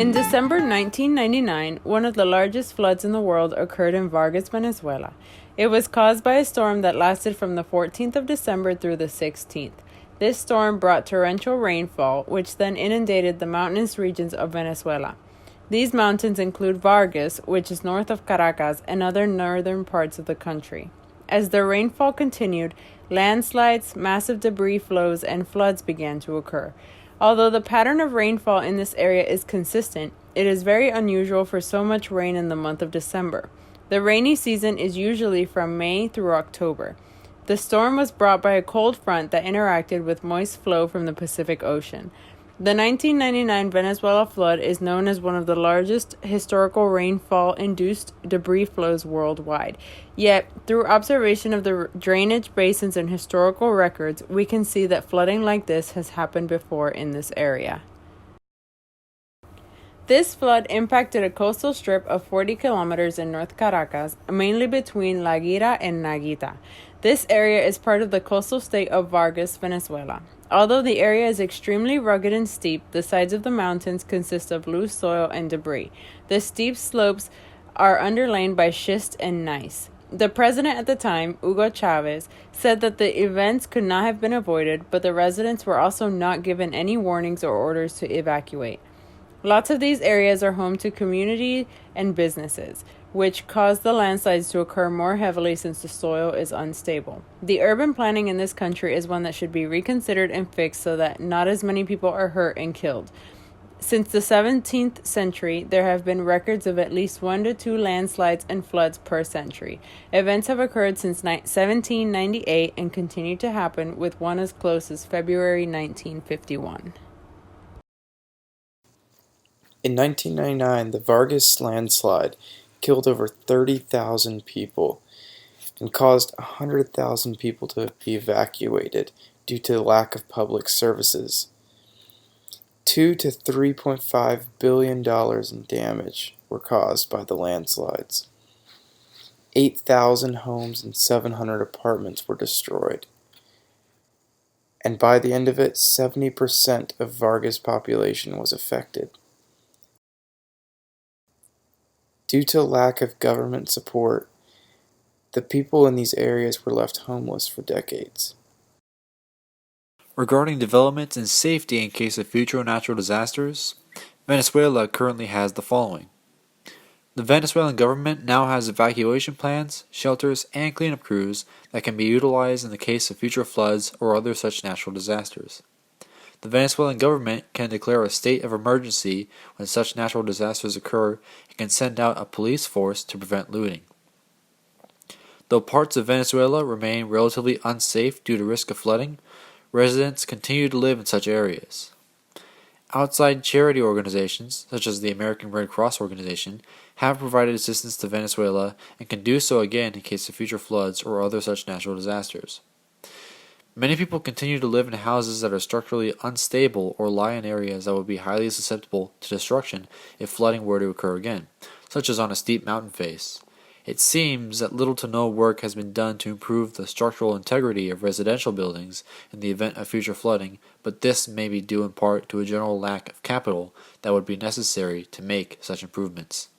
In December 1999, one of the largest floods in the world occurred in Vargas, Venezuela. It was caused by a storm that lasted from the 14th of December through the 16th. This storm brought torrential rainfall, which then inundated the mountainous regions of Venezuela. These mountains include Vargas, which is north of Caracas, and other northern parts of the country. As the rainfall continued, landslides, massive debris flows, and floods began to occur. Although the pattern of rainfall in this area is consistent, it is very unusual for so much rain in the month of December. The rainy season is usually from May through October. The storm was brought by a cold front that interacted with moist flow from the Pacific Ocean. The 1999 Venezuela flood is known as one of the largest historical rainfall-induced debris flows worldwide. Yet, through observation of the drainage basins and historical records, we can see that flooding like this has happened before in this area. This flood impacted a coastal strip of 40 kilometers in North Caracas, mainly between La Guaira and Naguita. This area is part of the coastal state of Vargas, Venezuela. Although the area is extremely rugged and steep, the sides of the mountains consist of loose soil and debris. The steep slopes are underlain by schist and gneiss. The president at the time, Hugo Chavez, said that the events could not have been avoided, but the residents were also not given any warnings or orders to evacuate. Lots of these areas are home to community and businesses, which cause the landslides to occur more heavily since the soil is unstable. The urban planning in this country is one that should be reconsidered and fixed so that not as many people are hurt and killed. Since the 17th century, there have been records of at least 1 to 2 landslides and floods per century. Events have occurred since 1798 and continue to happen, with one as close as February 1951. In 1999, the Vargas landslide killed over 30,000 people and caused 100,000 people to be evacuated due to the lack of public services. $2 to $3.5 billion in damage were caused by the landslides. 8,000 homes and 700 apartments were destroyed. And by the end of it, 70% of Vargas' population was affected. Due to lack of government support, the people in these areas were left homeless for decades. Regarding development and safety in case of future natural disasters, Venezuela currently has the following. The Venezuelan government now has evacuation plans, shelters, and cleanup crews that can be utilized in the case of future floods or other such natural disasters. The Venezuelan government can declare a state of emergency when such natural disasters occur and can send out a police force to prevent looting. Though parts of Venezuela remain relatively unsafe due to risk of flooding, residents continue to live in such areas. Outside charity organizations, such as the American Red Cross organization, have provided assistance to Venezuela and can do so again in case of future floods or other such natural disasters. Many people continue to live in houses that are structurally unstable or lie in areas that would be highly susceptible to destruction if flooding were to occur again, such as on a steep mountain face. It seems that little to no work has been done to improve the structural integrity of residential buildings in the event of future flooding, but this may be due in part to a general lack of capital that would be necessary to make such improvements.